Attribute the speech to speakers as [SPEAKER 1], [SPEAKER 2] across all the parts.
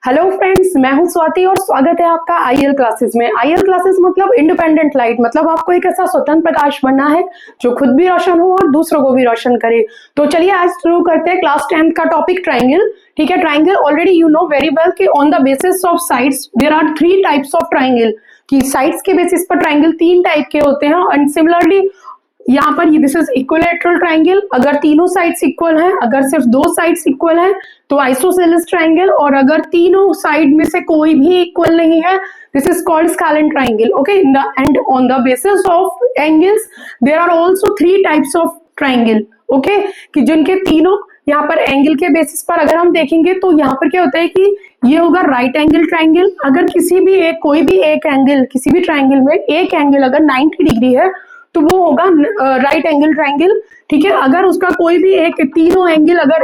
[SPEAKER 1] Hello friends, मैं हूं स्वाति और स्वागत है आपका आईएल क्लासेस में। आईएल क्लासेस मतलब इंडिपेंडेंट लाइट, मतलब आपको एक ऐसा स्वतंत्र प्रकाश बनना है जो खुद भी रोशन हो और दूसरों को भी रोशन करे। तो चलिए आज शुरू करते हैं क्लास 10th का टॉपिक ट्राइंगल। ठीक है, triangle already you know very well कि on the basis of sides there are 3 types of triangle, कि साइड्स के बेसिस पर ट्राइंगल 3 टाइप के होते हैं। एंड सिमिलरली यहाँ पर दिस इज इक्विलैटरल ट्राइंगल, अगर तीनों साइड्स इक्वल हैं, अगर सिर्फ 2 साइड्स इक्वल हैं तो आइसोसेलेस ट्राइंगल, और अगर तीनों साइड में से कोई भी इक्वल नहीं है this is called scalene triangle. Okay, and on the basis of angles there are also 3 types of triangle. Okay, कि जिनके तीनों यहाँ पर एंगल के बेसिस पर अगर हम देखेंगे तो यहाँ पर क्या होता है कि ये होगा राइट एंगल ट्राइंगल। अगर किसी भी एक कोई भी एक एंगल किसी भी ट्राइंगल में एक एंगल अगर 90 डिग्री है तो वो होगा राइट एंगल ट्राइंगल। ठीक है, अगर उसका कोई भी एक तीनों एंगल अगर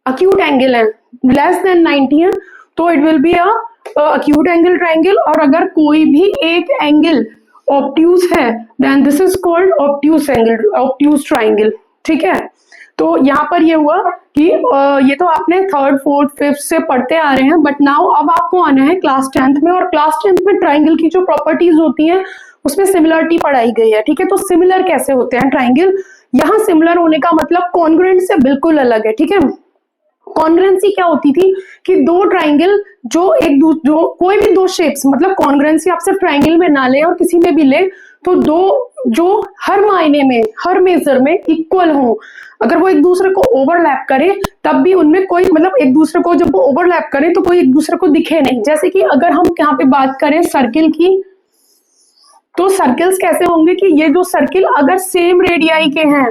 [SPEAKER 1] अक्यूट एंगल है लेस देन 90 है तो it will be acute angle triangle, और अगर कोई भी एक एंगल ऑब्ट्यूज है then this is called obtuse angle, obtuse triangle. ठीक है, तो यहाँ पर ये हुआ कि ये तो आपने 3rd 4th 5th से पढ़ते आ रहे हैं, बट नाउ अब आपको आना है क्लास 10th में, और क्लास 10th में ट्राइंगल की जो प्रॉपर्टीज होती हैं उसमें सिमिलरिटी पढ़ाई गई है। ठीक है, तो सिमिलर कैसे होते हैं ट्राइंगल, यहाँ सिमिलर होने का मतलब कॉन्ग्रुएंट से बिल्कुल अलग है। ठीक है, कॉन्ग्रुएंसी क्या होती थी कि 2 ट्राइंगल जो कोई भी 2 शेप्स, मतलब कॉन्ग्रुएंसी आप सिर्फ ट्राइंगल में ना ले और किसी में भी ले तो 2 जो हर मायने में हर मेजर में इक्वल हो, अगर वो एक दूसरे को ओवरलैप करे तब भी उनमें कोई मतलब एक दूसरे को जब वो ओवरलैप करें तो कोई एक दूसरे को दिखे नहीं। जैसे कि अगर हम यहाँ पे बात करें सर्किल की, तो सर्कल्स कैसे होंगे कि ये जो सर्किल अगर सेम रेडियाई के हैं,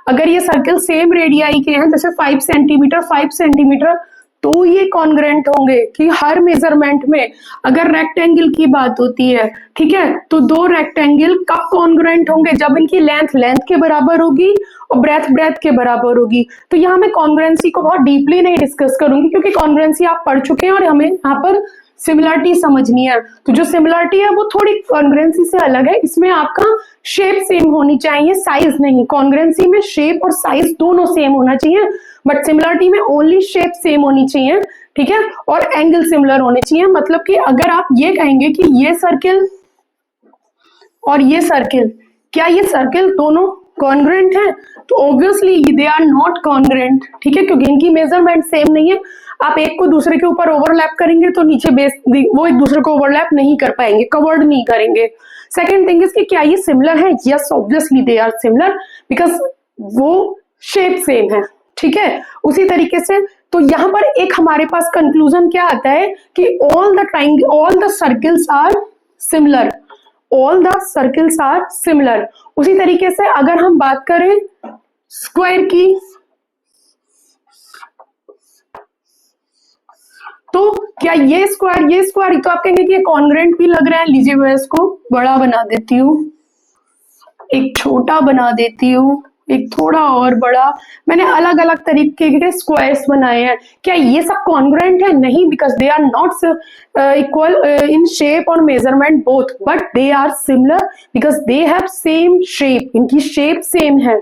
[SPEAKER 1] अगर ये सर्कल सेम रेडियाई के हैं जैसे 5 सेंटीमीटर 5 सेंटीमीटर, तो ये कॉन्ग्रुएंट होंगे कि हर मेजरमेंट में। अगर रेक्टेंगल की बात होती है, ठीक है, तो 2 रेक्टेंगल कब कॉन्ग्रुएंट होंगे, जब इनकी लेंथ के बराबर होगी और ब्रेथ के बराबर होगी। तो यहाँ मैं कॉन्ग्रुएंसी को बहुत डीपली नहीं डिस्कस करूंगी क्योंकि कॉन्ग्रुएंसी आप पढ़ चुके हैं और हमें यहाँ पर सिमिलरिटी समझनी है। तो जो सिमिलरिटी है वो थोड़ी कॉन्ग्रुएंसी से अलग है, इसमें आपका शेप सेम होनी चाहिए, साइज नहीं। कॉन्ग्रुएंसी में शेप और साइज दोनों सेम होना चाहिए, बट सिमिलरिटी में ओनली शेप सेम होनी चाहिए। ठीक है, और एंगल सिमिलर होने चाहिए। मतलब कि अगर आप ये कहेंगे कि ये सर्किल और ये सर्किल, क्या ये सर्किल दोनों कॉन्ग्रुएंट है, तो obviously they are not congruent. ठीक है, क्योंकि इनकी मेजरमेंट सेम नहीं है। आप एक को दूसरे के ऊपर ओवरलैप करेंगे तो नीचे बेस वो एक दूसरे को ओवरलैप नहीं कर पाएंगे, कवर्ड नहीं करेंगे। सेकंड थिंग इज कि क्या ये सिमिलर है, yes obviously they are similar because वो शेप सेम है। ठीक है, उसी तरीके से तो यहाँ पर एक हमारे पास कंक्लूजन क्या आता है कि all the circles are similar, all the circles are similar. उसी तरीके से अगर हम बात करें स्क्वायर की, तो क्या ये स्क्वायर तो आप कहेंगे कि ये कॉन्ग्रुएंट भी लग रहा है। लीजिए मैं इसको बड़ा बना देती हूँ, एक छोटा बना देती हूँ, एक थोड़ा और बड़ा। मैंने अलग अलग तरीके के स्क्वायर्स बनाए हैं। क्या ये सब कॉन्ग्रुएंट है? नहीं, because they are not equal in shape और measurement both, but they are similar because they have same shape, इनकी शेप सेम है।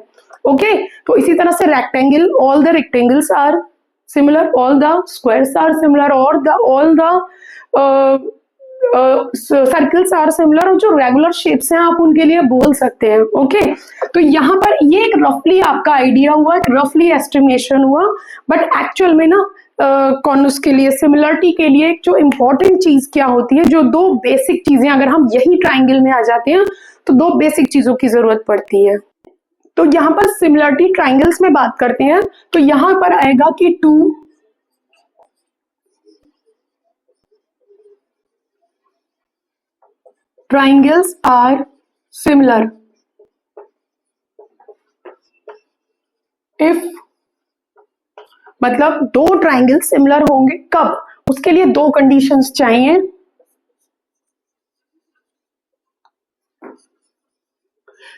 [SPEAKER 1] ओके, तो इसी तरह से rectangle, all the rectangles are similar, all the squares are similar, or all the circles are similar, और जो regular shapes हैं आप उनके लिए बोल सकते हैं। ओके, तो यहाँ पर ये एक रफली आपका आइडिया हुआ, एक रफली एस्टिमेशन हुआ, बट एक्चुअल में ना कॉन्स के लिए सिमिलरिटी के लिए एक जो इम्पोर्टेंट चीज क्या होती है, जो 2 बेसिक चीजें अगर हम यही ट्राइंगल में आ जाते हैं तो 2 बेसिक चीजों की जरूरत पड़ती है। तो यहाँ पर सिमिलरिटी ट्राइंगल्स में बात करते हैं तो यहाँ पर आएगा कि 2 ट्राइंगल्स आर सिमिलर इफ, मतलब 2 ट्राइंगल सिमिलर होंगे कब, उसके लिए 2 कंडीशंस चाहिए।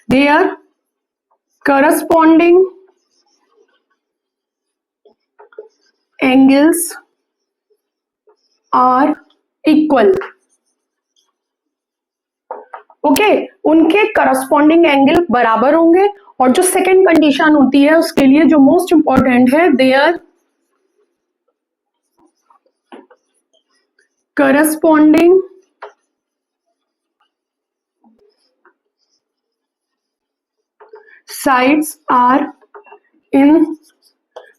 [SPEAKER 1] They are corresponding angles are equal। Okay, उनके करस्पॉन्डिंग एंगल बराबर होंगे, और जो सेकंड कंडीशन होती है उसके लिए जो मोस्ट इंपॉर्टेंट है, they are corresponding sides are in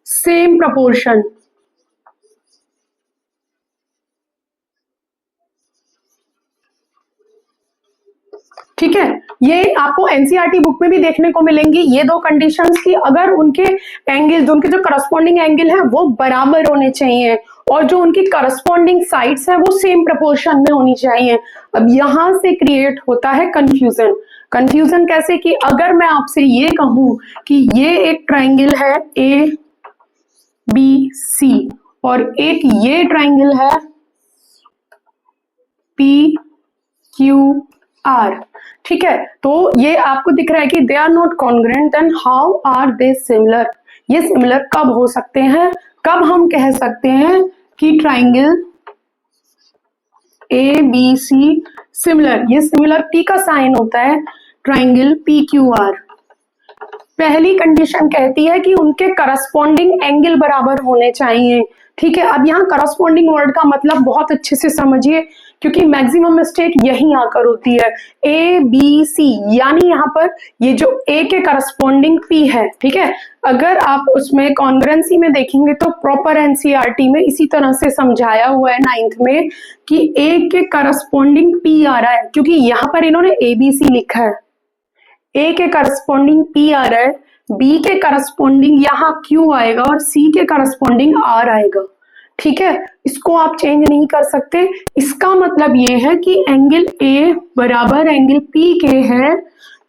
[SPEAKER 1] same proportion। ठीक है, ये आपको एनसीईआरटी बुक में भी देखने को मिलेंगी ये दो कंडीशंस की, अगर उनके एंगल, उनके जो करस्पॉन्डिंग एंगल है वो बराबर होने चाहिए और जो उनकी करस्पॉन्डिंग साइड्स है वो सेम प्रोपोर्शन में होनी चाहिए। अब यहां से क्रिएट होता है कंफ्यूजन। कंफ्यूजन कैसे कि अगर मैं आपसे ये कहूं कि ये एक ट्राइंगल है ए बी सी और एक ये ट्राइंगल है पी क्यू आर, ठीक है, तो ये आपको दिख रहा है कि they are not congruent, then how are they similar. ये सिमिलर कब हो सकते हैं, कब हम कह सकते हैं कि triangle A B C similar, ये सिमिलर पी का साइन होता है ट्राइंगल पी क्यू आर। पहली कंडीशन कहती है कि उनके करस्पॉन्डिंग एंगल बराबर होने चाहिए। ठीक है, अब यहाँ करस्पॉन्डिंग वर्ड का मतलब बहुत अच्छे से समझिए क्योंकि मैक्सिमम मिस्टेक यही आकर होती है। ए बी सी यानी यहाँ पर ये जो ए के करस्पॉन्डिंग पी है, ठीक है, अगर आप उसमें कॉन्ग्रुएंसी में देखेंगे तो प्रॉपर एनसीईआरटी में इसी तरह से समझाया हुआ है 9th में कि ए के करस्पॉन्डिंग पी आ रहा है, क्योंकि यहाँ पर इन्होंने ए बी सी लिखा है, ए के करस्पॉन्डिंग पी आ रहा है, बी के करस्पॉन्डिंग यहाँ क्यू आएगा और सी के करस्पॉन्डिंग आर आएगा। ठीक है, इसको आप चेंज नहीं कर सकते। इसका मतलब ये है कि एंगल ए बराबर एंगल पी के है,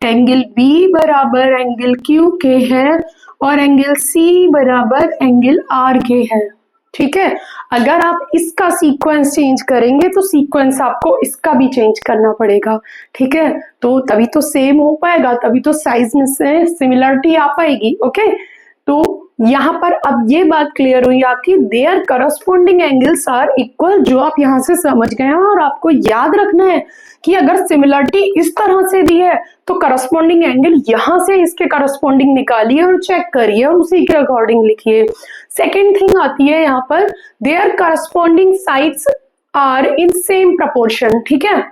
[SPEAKER 1] एंगल बी बराबर एंगल क्यू के है और एंगल सी बराबर एंगल आर के है। ठीक है, अगर आप इसका सीक्वेंस चेंज करेंगे तो सीक्वेंस आपको इसका भी चेंज करना पड़ेगा। ठीक है, तो तभी तो सेम हो पाएगा, तभी तो साइज में से सिमिलरिटी आ पाएगी। ओके, तो यहाँ पर अब ये बात क्लियर हुई आपकी, their corresponding angles are equal, जो आप यहाँ से समझ गए हैं। और आपको याद रखना है कि अगर सिमिलरिटी इस तरह से दी है तो करस्पॉन्डिंग एंगल यहाँ से इसके करस्पॉन्डिंग निकालिए और चेक करिए और उसी के अकॉर्डिंग लिखिए। सेकेंड थिंग आती है यहाँ पर, their corresponding sides are in same proportion. ठीक है,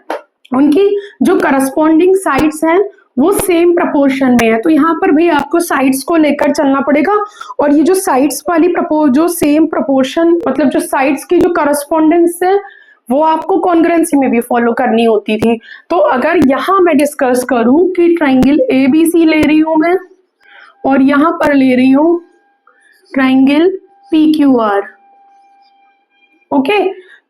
[SPEAKER 1] उनकी जो करस्पॉन्डिंग साइड्स हैं वो सेम प्रपोर्शन में है, तो यहाँ पर भी आपको साइड्स को लेकर चलना पड़ेगा। और ये जो साइड्स वाली जो सेम प्रपोर्शन, मतलब जो साइड्स की जो करस्पॉन्डेंस है वो आपको कॉन्ग्रुएंसी में भी फॉलो करनी होती थी। तो अगर यहाँ मैं डिस्कस करूं कि ट्राइंगल ए बी सी ले रही हूं मैं और यहाँ पर ले रही हूं triangle P Q are, okay,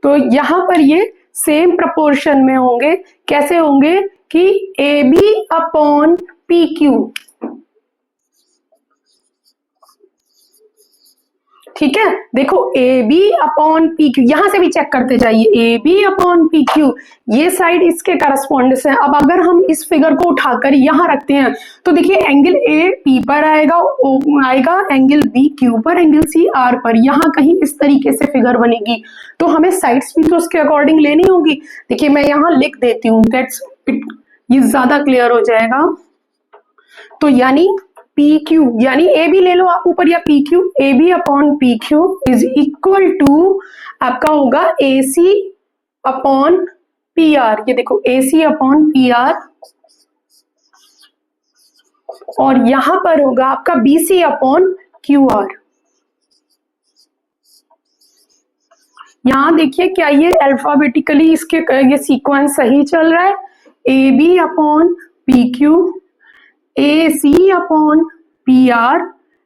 [SPEAKER 1] तो यहाँ पर ये सेम प्रपोर्शन में होंगे। कैसे होंगे कि A B upon P Q. ठीक है, देखो A B upon P Q, यहां से भी चेक करते जाइए, A B upon P Q, ये साइड इसके करस्पॉन्डेंस है। अब अगर हम इस फिगर को उठाकर यहां रखते हैं तो देखिए एंगल ए पी पर आएगा, आएगा एंगल बी क्यू पर, एंगल सी आर पर, यहां कहीं इस तरीके से फिगर बनेगी। तो हमें साइड्स भी तो उसके अकॉर्डिंग लेनी होगी। देखिए मैं यहां लिख देती हूँ, दैट्स इट, ये ज्यादा क्लियर हो जाएगा। तो यानी पी क्यू, यानी ए बी ले लो आप ऊपर, या P Q, A B upon P Q is equal to आपका होगा A C upon P R. ये देखो A C upon P R, और यहां पर होगा आपका B C upon Q R. यहां देखिए क्या ये अल्फाबेटिकली इसके ये सीक्वेंस सही चल रहा है, A B upon P Q, A C upon P R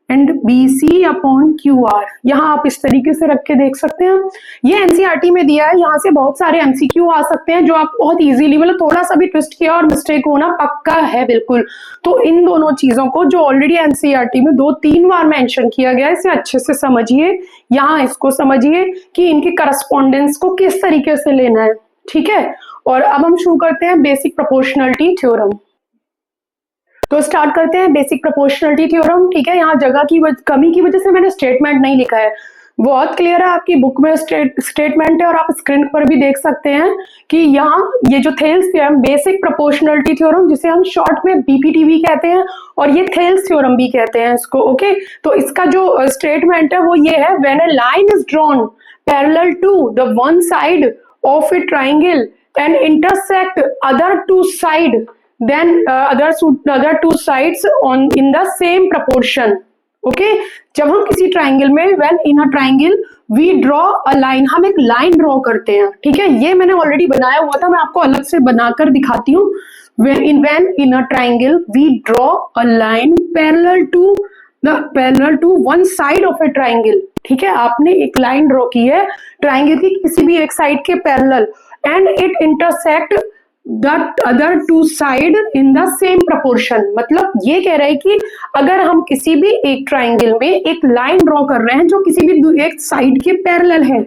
[SPEAKER 1] and B C upon Q R. यहाँ आप इस तरीके से रख के देख सकते हैं। ये एनसीईआरटी में दिया है, यहाँ से बहुत सारे एमसीक्यू आ सकते हैं जो आप बहुत इजीली, मतलब थोड़ा सा भी ट्विस्ट किया और मिस्टेक होना पक्का है बिल्कुल। तो इन दोनों चीजों को जो ऑलरेडी एनसीईआरटी में 2-3 बार मेंशन किया गया है, इसे अच्छे से समझिए। यहाँ इसको समझिए कि इनकी करस्पॉन्डेंस को किस तरीके से लेना है। ठीक है, और अब हम शुरू करते हैं बेसिक प्रोपोर्शनलिटी थ्योरम। तो स्टार्ट करते हैं बेसिक प्रोपोर्शनलिटी थ्योरम। ठीक है, यहाँ जगह की कमी की वजह से मैंने स्टेटमेंट नहीं लिखा है, बहुत क्लियर है आपकी बुक में स्टेटमेंट है और आप स्क्रीन पर भी देख सकते हैं कि यहाँ ये जो Thales theorem, basic proportionality theorem, जिसे हम शॉर्ट में बीपीटी भी कहते हैं और ये थेल्स थ्योरम भी कहते हैं इसको। ओके, तो इसका जो स्टेटमेंट है वो ये है, when a line is drawn parallel to the one side of a triangle and intersect other two side, then other two sides on in the same proportion. Okay जब हम किसी ट्राइंगल में when in a triangle we draw a line, हम एक line draw करते हैं, ठीक है, ये मैंने ऑलरेडी बनाया हुआ था, मैं आपको अलग से बनाकर दिखाती हूँ. when in a triangle we draw a line parallel to one side of a triangle. ठीक है, आपने एक लाइन ड्रॉ की है ट्राइंगल की किसी भी एक साइड के parallel and it intersect the other two side in the same proportion. मतलब ये कह रहा है कि अगर हम किसी भी एक ट्राइंगल में एक लाइन ड्रॉ कर रहे हैं जो किसी भी एक साइड के पैरेलल है,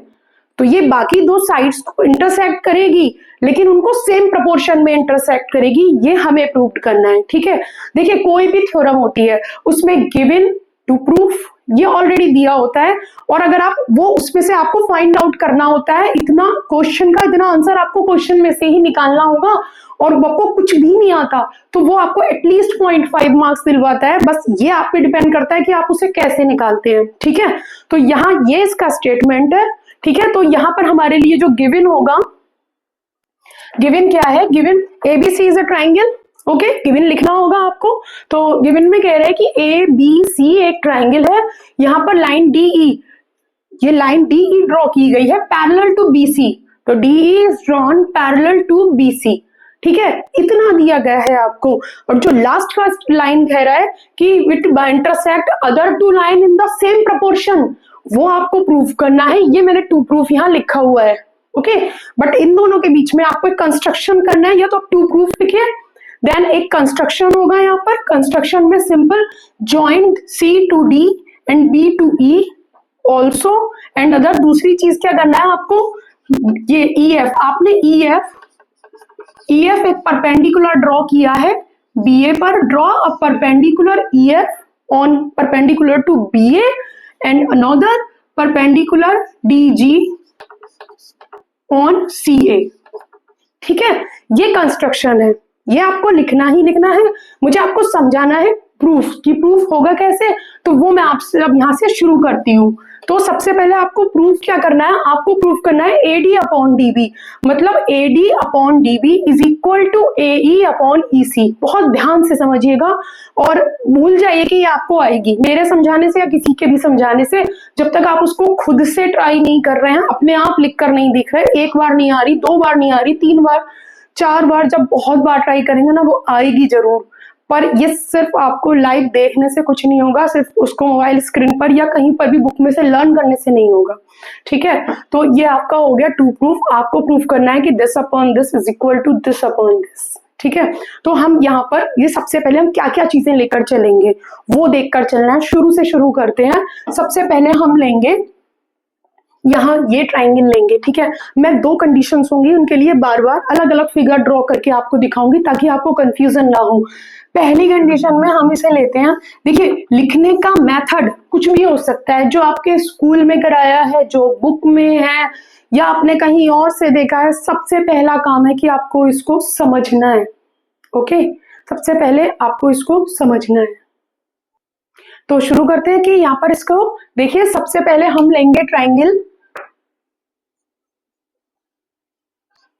[SPEAKER 1] तो ये बाकी दो साइड्स को इंटरसेक्ट करेगी लेकिन उनको सेम प्रोपोर्शन में इंटरसेक्ट करेगी, ये हमें प्रूव करना है. ठीक है, देखिए कोई भी थ्योरम होती है उसमें गिवन टू प्रूफ ये ऑलरेडी दिया होता है, और अगर आप वो उसमें से आपको फाइंड आउट करना होता है, इतना क्वेश्चन का इतना आंसर आपको क्वेश्चन में से ही निकालना होगा और आपको कुछ भी नहीं आता तो वो आपको एटलीस्ट 0.5 मार्क्स दिलवाता है. बस ये आप पे डिपेंड करता है कि आप उसे कैसे निकालते हैं. ठीक है, तो यहाँ ये इसका स्टेटमेंट है. ठीक है, तो यहाँ पर हमारे लिए जो गिवन होगा, गिवन क्या है, given ABC is a triangle. Okay, given लिखना होगा आपको. तो गिवन में कह रहे हैं कि ए बी सी एक ट्राइंगल है, यहाँ पर लाइन डीई, ये लाइन डीई ड्रॉ की गई है पैरेलल टू बीसी, तो D E is drawn parallel to B C. ठीक है, इतना दिया गया है आपको. और जो लास्ट का लाइन कह रहा है कि it intersect other two line in the same proportion, वो आपको प्रूफ करना है. ये मैंने टू प्रूफ यहाँ लिखा हुआ है. ओके, बट इन दोनों के बीच में आपको एक कंस्ट्रक्शन करना है, या तो आप टू प्रूफ लिखिए, देन एक कंस्ट्रक्शन होगा यहाँ पर. कंस्ट्रक्शन में simple joint C to D and B to E also and other. दूसरी चीज क्या करना है आपको, ये ई एफ, आपने ई एफ एक परपेंडिकुलर ड्रॉ किया है बी ए पर. Draw a perpendicular E F on perpendicular to B A and another perpendicular DG on CA. ठीक है, ये कंस्ट्रक्शन है, ये आपको लिखना ही लिखना है. मुझे आपको समझाना है प्रूफ कि प्रूफ होगा कैसे, तो वो मैं आपसे अब यहाँ से शुरू करती हूँ. तो सबसे पहले आपको प्रूफ क्या करना है, आपको प्रूफ करना है AD अपॉन DB, मतलब AD upon DB is equal to AE upon EC. बहुत ध्यान से समझिएगा और भूल जाइए कि ये आपको आएगी मेरे समझाने से या किसी के भी समझाने से. जब तक आप उसको खुद से ट्राई नहीं कर रहे हैं, अपने आप लिख कर नहीं दिख रहे, एक बार नहीं आ रही, दो बार नहीं आ रही, 3 बार 4 बार, जब बहुत बार ट्राई करेंगे ना वो आएगी जरूर. पर ये सिर्फ आपको लाइव देखने से कुछ नहीं होगा, सिर्फ उसको मोबाइल स्क्रीन पर या कहीं पर भी बुक में से लर्न करने से नहीं होगा. ठीक है, तो ये आपका हो गया टू प्रूफ. आपको प्रूफ करना है कि this upon this is equal to this upon this. ठीक है, तो हम यहाँ पर ये सबसे पहले हम क्या क्या चीजें लेकर चलेंगे वो देखकर चलना है. शुरू से शुरू करते हैं. सबसे पहले हम लेंगे यहाँ ये ट्राइंगल लेंगे. ठीक है, मैं 2 कंडीशंस होंगी, उनके लिए बार बार अलग अलग फिगर ड्रॉ करके आपको दिखाऊंगी ताकि आपको कंफ्यूजन ना हो. पहली कंडीशन में हम इसे लेते हैं. देखिए लिखने का मेथड कुछ भी हो सकता है, जो आपके स्कूल में कराया है, जो बुक में है या आपने कहीं और से देखा है. सबसे पहला काम है कि आपको इसको समझना है. ओके, सबसे पहले आपको इसको समझना है. तो शुरू करते हैं कि यहाँ पर इसको देखिए. सबसे पहले हम लेंगे ट्राइंगल,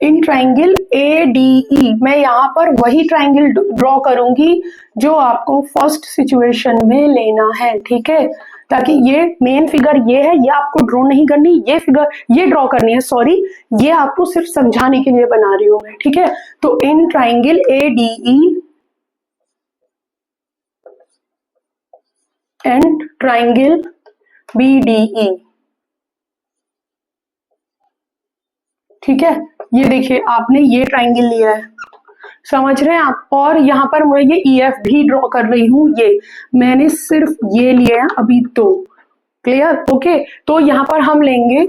[SPEAKER 1] इन ट्राइंगल ADE. मैं यहाँ पर वही ट्राइंगल ड्रॉ करूंगी जो आपको फर्स्ट सिचुएशन में लेना है. ठीक है, ताकि ये मेन फिगर ये है, ये आपको ड्रॉ नहीं करनी, ये फिगर ये ड्रॉ करनी है. सॉरी, ये आपको सिर्फ समझाने के लिए बना रही हूं मैं. ठीक है, तो in triangle ADE and triangle BDE. ठीक है, ये देखिए आपने ये ट्राइंगल लिया है, समझ रहे हैं आप. और यहाँ पर मैं ये EF भी ड्रॉ कर रही हूँ, ये मैंने सिर्फ ये लिया है अभी. तो क्लियर. ओके, तो यहाँ पर हम लेंगे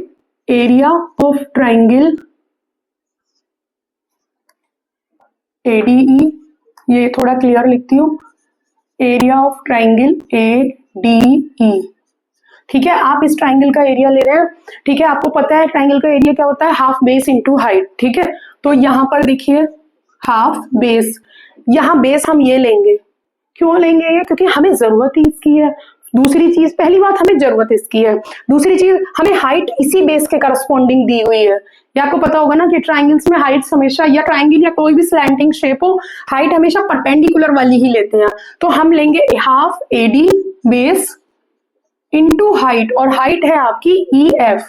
[SPEAKER 1] एरिया ऑफ ट्राइंगल ADE. ये थोड़ा क्लियर लिखती हूँ, एरिया ऑफ ट्राइंगल ADE. ठीक है, आप इस ट्राइंगल का एरिया ले रहे हैं. ठीक है, आपको पता है ट्राइंगल का एरिया क्या होता है, हाफ बेस इनटू हाइट. ठीक है, तो यहाँ पर देखिए हाफ बेस, यहाँ बेस हम ये लेंगे. क्यों लेंगे ये, क्योंकि हमें जरूरत ही इसकी है. दूसरी चीज, पहली बात हमें जरूरत इसकी है, दूसरी चीज हमें हाइट इसी बेस के करस्पॉन्डिंग दी हुई है। ये आपको पता होगा ना कि ट्राइंगल्स में हाइट हमेशा, या ट्राइंगल या कोई भी स्लैंटिंग शेप हो, हाइट हमेशा परपेंडिकुलर वाली ही लेते हैं। तो हम लेंगे half A D base into height, और हाइट है आपकी ई एफ।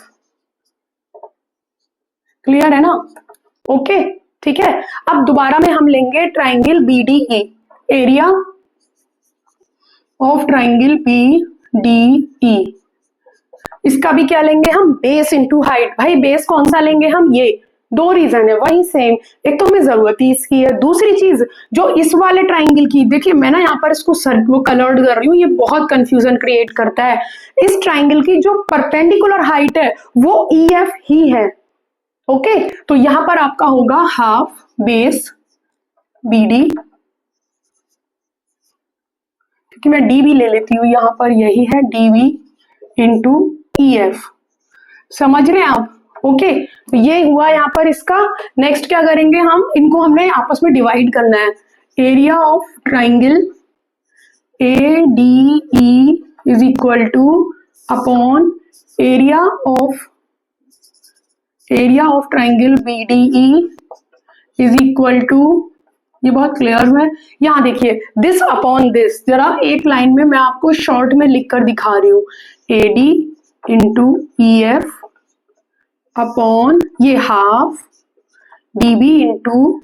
[SPEAKER 1] क्लियर है ना? ओके, ठीक है। अब दोबारा में हम लेंगे triangle BDE, area of triangle BDE, इसका भी क्या लेंगे हम, बेस इनटू हाइट। भाई बेस कौन सा लेंगे हम, ये दो रीजन है वही सेम, एक तो हमें जरूरत ही इसकी है, दूसरी चीज जो इस वाले ट्राइंगल की, देखिए मैं ना यहाँ पर इसको वो कलर्ड कर रही हूँ, ये बहुत कंफ्यूजन क्रिएट करता है। इस ट्राइंगल की जो परपेंडिकुलर हाइट है वो ई एफ ही है। ओके, तो यहां पर आपका होगा हाफ बेस बीडी, क्योंकि मैं डी भी ले लेती हूँ यहां पर, यही है डीवी इंटू ई एफ। समझ रहे हैं आप? ओके, तो ये हुआ यहाँ पर इसका। नेक्स्ट क्या करेंगे हम, इनको हमने आपस में डिवाइड करना है। Area of triangle A D E is equal to upon area of triangle B D E is equal to, ये बहुत क्लियर है। यहाँ देखिए दिस अपॉन दिस, जरा एक लाइन में मैं आपको शॉर्ट में लिख कर दिखा रही हूँ, A D into E F upon ये half D B into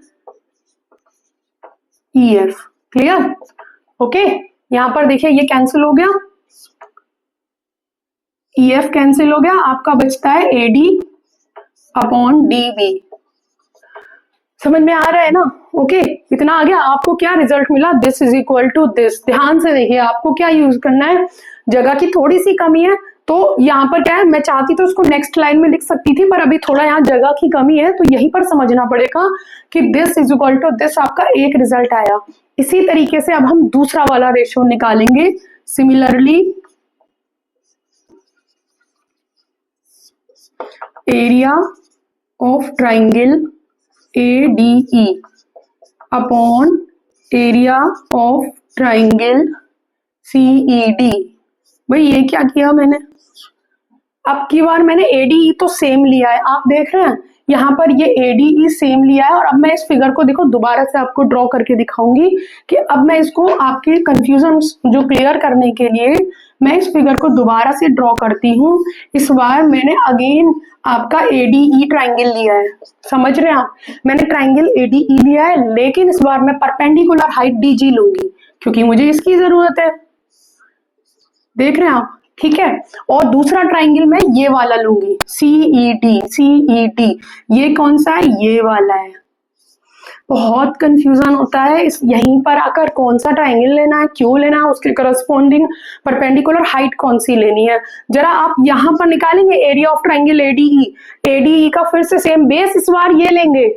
[SPEAKER 1] E F. Clear? Okay, यहां पर देखिए ये कैंसिल हो गया, ई एफ कैंसिल हो गया, आपका बचता है A D upon D B. समझ में आ रहा है ना? ओके, इतना आ गया। आपको क्या रिजल्ट मिला, this is equal to this. ध्यान से देखिए, आपको क्या यूज करना है, जगह की थोड़ी सी कमी है, तो यहाँ पर क्या है, मैं चाहती तो उसको नेक्स्ट लाइन में लिख सकती थी, पर अभी थोड़ा यहाँ जगह की कमी है, तो यहीं पर समझना पड़ेगा कि this is equal to this, आपका एक रिजल्ट आया। इसी तरीके से अब हम दूसरा वाला रेशियो निकालेंगे। Similarly area of triangle A D E upon area of triangle C E D. भाई ये क्या किया मैंने, अब की बार मैंने एडीई तो सेम लिया है, आप देख रहे हैं यहाँ पर ये एडीई सेम लिया है। और अब मैं इस फिगर को देखो दोबारा से आपको ड्रॉ करके दिखाऊंगी कि अब मैं इसको आपके कंफ्यूजन जो क्लियर करने के लिए मैं इस फिगर को दोबारा से ड्रॉ करती हूँ। इस बार मैंने अगेन आपका एडीई ट्राइंगल लिया है, समझ रहे हैं आप, मैंने ट्राइंगल एडीई लिया है, लेकिन इस बार मैं परपेंडिकुलर हाइट डीजी लूंगी क्योंकि मुझे इसकी जरूरत है। देख रहे हैं आप? ठीक है, और दूसरा ट्राइंगल मैं ये वाला लूंगी, सीईडी। ये कौन सा है, ये वाला है। बहुत कंफ्यूजन होता है इस यहीं पर आकर कौन सा ट्राइंगल लेना है, क्यों लेना है, उसके करस्पॉन्डिंग परपेंडिकुलर हाइट कौन सी लेनी है। जरा आप यहाँ पर निकालेंगे एरिया ऑफ ट्राइंगल एडीई का फिर से सेम बेस इस बार ये लेंगे।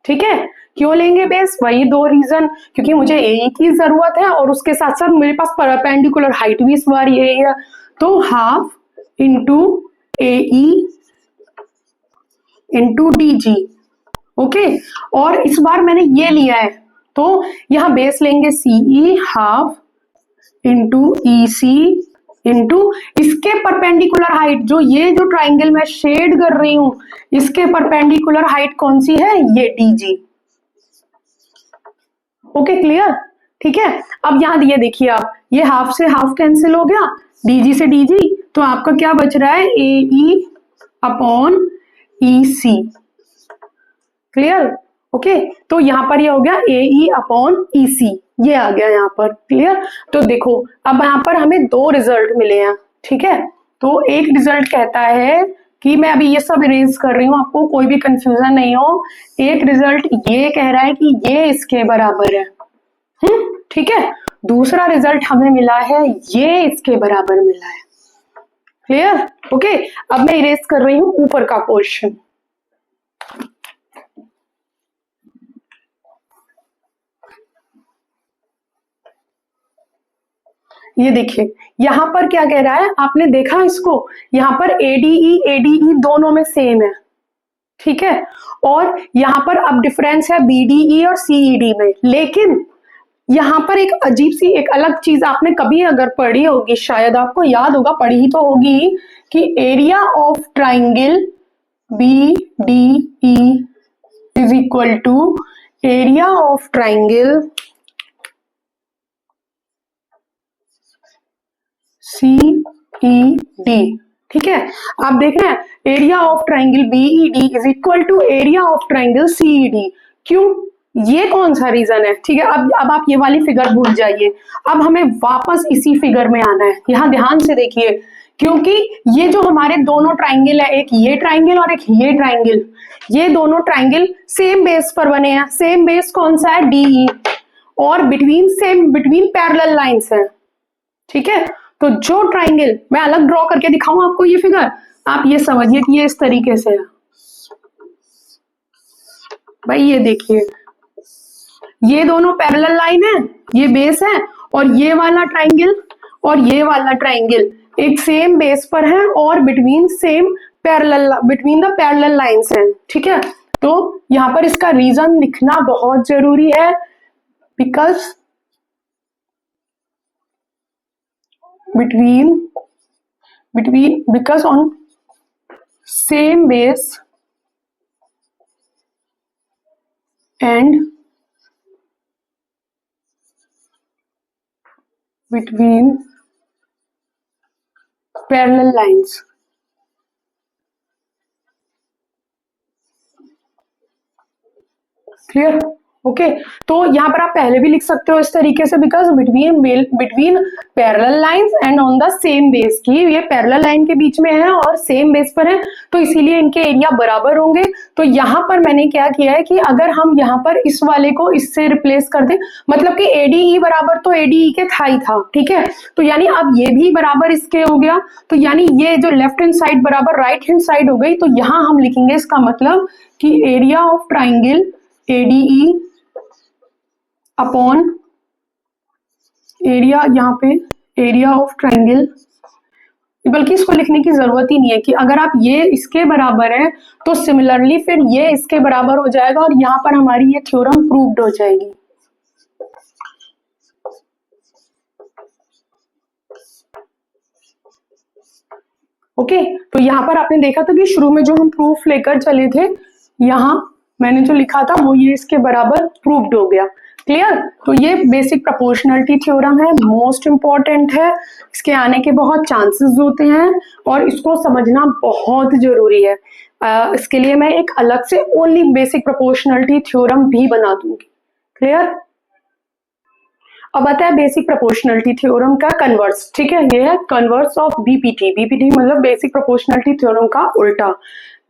[SPEAKER 1] ठीक है, क्यों लेंगे बेस, वही दो रीजन, क्योंकि मुझे ए की जरूरत है और उसके साथ साथ मेरे पास परपेंडिकुलर हाइट भी इस बार ये है। तो हाफ इंटू ए इंटू डी जी। ओके, और इस बार मैंने ये लिया है तो यहां बेस लेंगे सीई हाफ इंटू ई सी इंटू इसके परपेंडिकुलर हाइट, जो ये जो ट्राइंगल मैं शेड कर रही हूं इसके परपेंडिकुलर हाइट कौन सी है, ये डीजी। Okay, clear? ठीक है, अब यहां ये देखिए आप, ये हाफ से हाफ कैंसिल हो गया, डीजी से डीजी, तो आपका क्या बच रहा है, ए ई अपॉन ई सी। क्लियर? ओके, तो यहां पर ये हो गया ए ई अपॉन ई सी, ये आ गया यहाँ पर। क्लियर? तो देखो अब यहाँ पर हमें दो रिजल्ट मिले हैं। ठीक है, तो एक रिजल्ट कहता है कि मैं अभी ये सब इरेज कर रही हूँ, आपको कोई भी कंफ्यूजन नहीं हो। एक रिजल्ट ये कह रहा है कि ये इसके बराबर है, ठीक है। दूसरा रिजल्ट हमें मिला है ये इसके बराबर मिला है। क्लियर? ओके, अब मैं इरेज कर रही हूं ऊपर का पोर्शन। ये देखिए यहां पर क्या कह रहा है, आपने देखा इसको, यहां पर एडीई दोनों में सेम है। ठीक है, और यहां पर अब डिफरेंस है बीडीई और सीईडी में, लेकिन यहाँ पर एक अजीब सी एक अलग चीज आपने कभी अगर पढ़ी होगी, शायद आपको याद होगा, पढ़ी ही तो होगी, कि area of triangle B D E is equal to area of triangle C E D. ठीक है, आप देख रहे हैं area of triangle B E D is equal to area of triangle C E D. क्यों, ये कौन सा रीजन है? ठीक है, अब आप ये वाली फिगर भूल जाइए, अब हमें वापस इसी फिगर में आना है। यहां ध्यान से देखिए, क्योंकि ये जो हमारे दोनों ट्राइंगल है, एक ये ट्राइंगल और एक ये ट्राइंगल, ये दोनों ट्राइंगल सेम बेस पर बने हैं। सेम बेस कौन सा है? डीई, और बिटवीन पैरेलल लाइंस है। ठीक है, तो जो ट्राइंगल, मैं अलग ड्रॉ करके दिखाऊं आपको ये फिगर, आप ये समझिए कि ये इस तरीके से है भाई। ये देखिए, ये दोनों पैरेलल लाइन है, ये बेस है, और ये वाला ट्राइंगल और ये वाला ट्राइंगल एक सेम बेस पर है और बिटवीन द पैरेलल लाइंस है। ठीक है, तो यहां पर इसका रीजन लिखना बहुत जरूरी है, because because on same base and between parallel lines। Clear? Okay, तो यहाँ पर आप पहले भी लिख सकते हो इस तरीके से, because between parallel lines and on the same base, की ये पैरेलल लाइन के बीच में है और सेम बेस पर है, तो इसीलिए इनके एरिया बराबर होंगे। तो यहाँ पर मैंने क्या किया है कि अगर हम यहाँ पर इस वाले को इससे रिप्लेस कर दें, मतलब कि एडीई बराबर तो एडीई के था ही था। ठीक है, तो यानी अब ये भी बराबर इसके हो गया, तो यानी ये जो लेफ्ट हैंड साइड बराबर राइट हैंड साइड हो गई। तो यहाँ हम लिखेंगे इसका मतलब कि area of triangle ADE upon area, यहाँ पे एरिया ऑफ ट्राइंगल, बल्कि इसको लिखने की जरूरत ही नहीं है कि अगर आप ये इसके बराबर है तो सिमिलरली फिर ये इसके बराबर हो जाएगा, और यहाँ पर हमारी ये थ्योरम प्रूव्ड हो जाएगी। ओके, तो यहाँ पर आपने देखा था कि शुरू में जो हम प्रूफ लेकर चले थे, यहाँ मैंने जो लिखा था वो ये इसके बराबर प्रूव्ड हो गया। क्लियर? तो ये बेसिक प्रोपोर्शनलिटी थ्योरम है, मोस्ट इंपॉर्टेंट है, इसके आने के बहुत चांसेस होते हैं और इसको समझना बहुत जरूरी है। इसके लिए मैं एक अलग से ओनली बेसिक प्रोपोर्शनलिटी थ्योरम भी बना दूंगी। क्लियर? अब आता है बेसिक प्रोपोर्शनलिटी थ्योरम का कन्वर्स। ठीक है, ये है कन्वर्स ऑफ बीपीटी। बीपीटी मतलब बेसिक प्रोपोर्शनलिटी थ्योरम का उल्टा।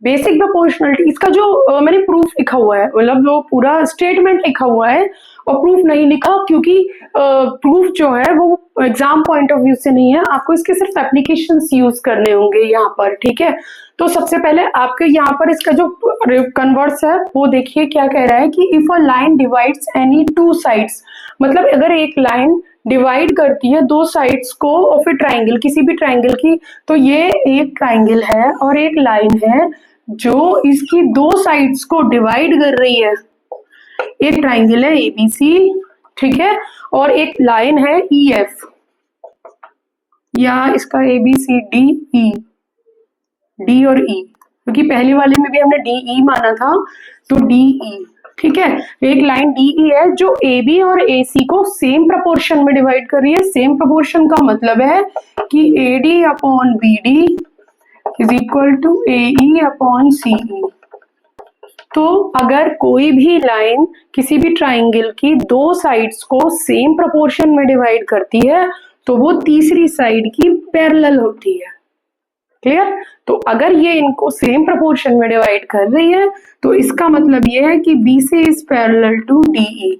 [SPEAKER 1] बेसिक प्रोपोर्शनलिटी, इसका जो मैंने प्रूफ लिखा हुआ है, मतलब जो पूरा स्टेटमेंट लिखा हुआ है, और प्रूफ नहीं लिखा क्योंकि प्रूफ जो है वो एग्जाम पॉइंट ऑफ व्यू से नहीं है, आपको इसके सिर्फ एप्लीकेशंस यूज करने होंगे यहाँ पर। ठीक है, तो सबसे पहले आपके यहाँ पर इसका जो कन्वर्स है वो देखिए क्या कह रहा है कि if a line divides any two sides, मतलब अगर एक लाइन डिवाइड करती है दो साइड्स को ऑफ ए ट्राइंगल, किसी भी ट्राइंगल की, तो ये एक ट्राइंगल है और एक लाइन है जो इसकी दो साइड्स को डिवाइड कर रही है। एक ट्राइंगल है एबीसी, ठीक है, और एक लाइन है ईएफ, या इसका एबीसीडी ई, डी और ई, क्योंकि पहले वाले में भी हमने डीई माना था, तो डीई। ठीक है, एक लाइन डीई है जो AB और AC को सेम प्रोपोर्शन में डिवाइड कर रही है। सेम प्रोपोर्शन का मतलब है कि AD upon BD is equal to AE upon CE। तो अगर कोई भी लाइन किसी भी ट्राइंगल की दो साइड्स को सेम प्रोपोर्शन में डिवाइड करती है तो वो तीसरी साइड की पैरेलल होती है। क्लियर? तो अगर ये इनको सेम प्रोपोर्शन में डिवाइड कर रही है तो इसका मतलब ये है कि BC is parallel to DE।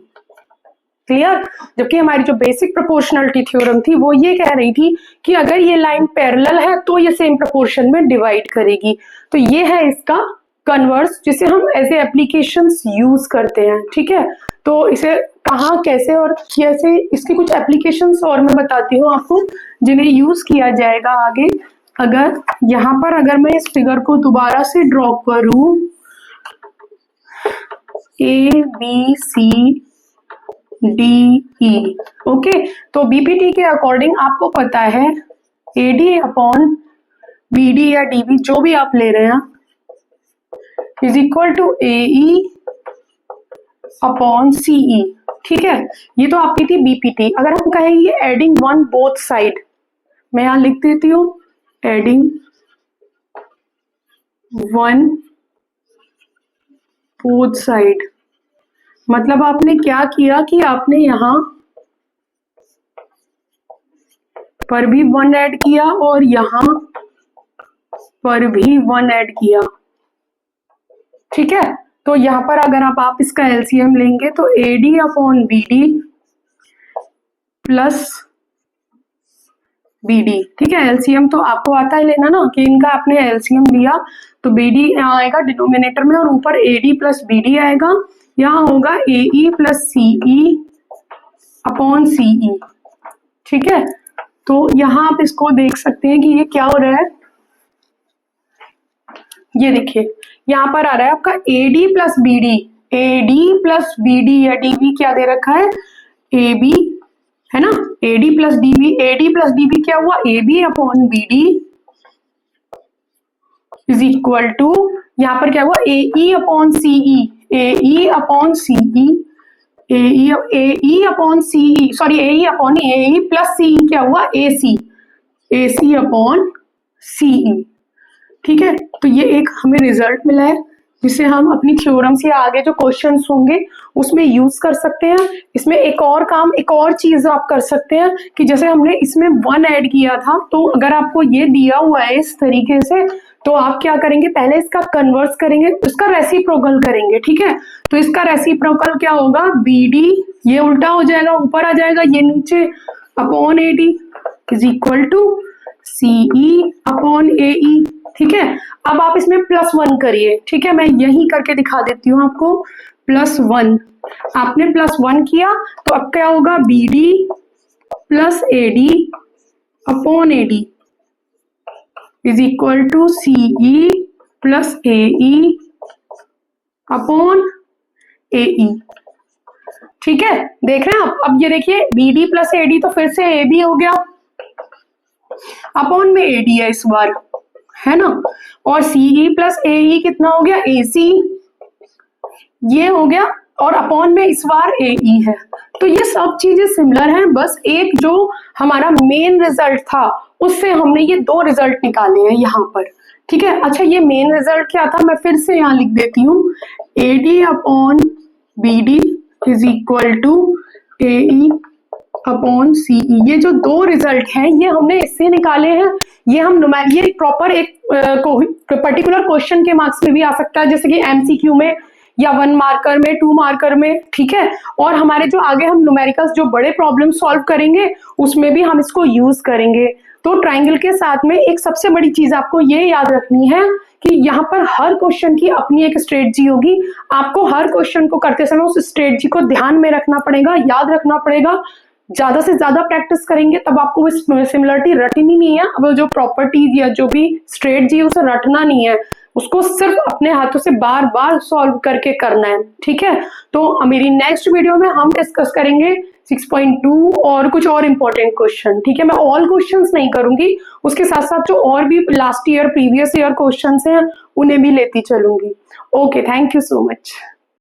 [SPEAKER 1] Clear? जबकि हमारी जो बेसिक प्रोपोर्शनलिटी थ्योरम थी वो ये कह रही थी कि अगर ये लाइन पैरेलल है तो ये सेम प्रोपोर्शन में डिवाइड करेगी। तो ये है इसका कन्वर्स, जिसे हम एज ए एप्लीकेशंस यूज करते हैं। ठीक है, तो इसे कहाँ, कैसे और कैसे, इसकी कुछ एप्लीकेशंस और मैं बताती हूँ आपको जिन्हें यूज किया जाएगा आगे। अगर यहाँ पर अगर मैं इस फिगर को दोबारा से ड्रॉ करूं, A B C DE। Okay, तो बीपीटी के अकॉर्डिंग आपको पता है AD अपॉन BD या DB जो भी आप ले रहे हैं is equal to AE upon CE। ठीक है, ये तो आपकी थी बीपीटी। अगर हम कहेंगे एडिंग वन बोथ साइड, मैं यहां लिख देती हूं एडिंग वन बोथ साइड, मतलब आपने क्या किया कि आपने यहां पर भी वन ऐड किया और यहां पर भी वन ऐड किया। ठीक है, तो यहां पर अगर आप इसका एलसीएम लेंगे तो AD upon BD plus BD। ठीक है, एलसीएम तो आपको आता है लेना ना, कि इनका आपने एलसीएम लिया तो BD यहाँ आएगा डिनोमिनेटर में और ऊपर AD प्लस BD आएगा, यहाँ होगा AE plus CE upon CE। ठीक है, तो यहाँ आप इसको देख सकते हैं कि ये क्या हो रहा है। ये देखिए यहाँ पर आ रहा है आपका AD plus BD, AD plus BD या DB क्या दे रखा है AB, है ना, AD plus DB, AD plus DB क्या हुआ AB upon BD is equal to यहाँ पर क्या हुआ AE upon CE, AE upon CE, AE upon CE, sorry AE upon AE plus CE क्या हुआ AC, AC अपॉन CE। ठीक है, तो ये एक हमें रिजल्ट मिला है जिसे हम अपनी थ्योरम्स या आगे जो क्वेश्चंस होंगे उसमें यूज कर सकते हैं। इसमें एक और काम, एक और चीज आप कर सकते हैं कि जैसे हमने इसमें वन ऐड किया था, तो अगर आपको ये दिया हुआ है इस तरीके से तो आप क्या करेंगे, पहले इसका कन्वर्स करेंगे, उसका रेसिप्रोकल करेंगे। ठीक है, तो इसका रेसिप्रोकल क्या होगा BD, ये उल्टा हो जाएगा, ऊपर आ जाएगा, ये नीचे upon AD is equal to CE upon AE। ठीक है, अब आप इसमें प्लस वन करिए। ठीक है, मैं यही करके दिखा देती हूँ आपको, प्लस वन, आपने प्लस वन किया तो अब क्या होगा BD plus AD upon AD is equal to CE plus AE upon AE। ठीक है, देख रहे हैं आप, अब ये देखिए BD प्लस AD तो फिर से AB हो गया, अपॉन में AD है इस बार, है ना, और CE प्लस AE कितना हो गया AC, ये हो गया, और अपॉन में इस बार AE है। तो ये सब चीजें सिमिलर हैं, बस एक जो हमारा मेन रिजल्ट था उससे हमने ये दो रिजल्ट निकाले हैं यहाँ पर। ठीक है, अच्छा ये मेन रिजल्ट क्या था, मैं फिर से यहाँ लिख देती हूँ AD upon BD is equal to AE upon CE। ये जो दो रिजल्ट हैं ये हमने इससे निकाले हैं, ये हम ये प्रॉपर एक पर्टिकुलर क्वेश्चन के मार्क्स में भी आ सकता है, जैसे कि MCQ में या 1 मार्कर में, 2 मार्कर में। ठीक है, और हमारे जो आगे हम न्यूमेरिकल्स जो बड़े प्रॉब्लम सॉल्व करेंगे उसमें भी हम इसको यूज करेंगे। तो ट्रायंगल के साथ में एक सबसे बड़ी चीज आपको ये याद रखनी है कि यहाँ पर हर क्वेश्चन की अपनी एक स्ट्रेटजी होगी, आपको हर क्वेश्चन को करते समय उस स्ट्रेटजी को ध्यान में रखना पड़ेगा, याद रखना पड़ेगा। ज्यादा से ज्यादा प्रैक्टिस करेंगे तब आपको वो सिमिलरिटी रटनी नहीं है, अब जो प्रॉपर्टीज या जो भी स्ट्रेटजी है उसे रटना नहीं है, उसको सिर्फ अपने हाथों से बार बार सॉल्व करके करना है। ठीक है, तो मेरी नेक्स्ट वीडियो में हम डिस्कस करेंगे 6.2 और कुछ और इंपॉर्टेंट क्वेश्चन। ठीक है, मैं ऑल क्वेश्चंस नहीं करूंगी, उसके साथ साथ जो और भी last year previous year questions हैं उन्हें भी लेती चलूंगी। Okay, thank you so much.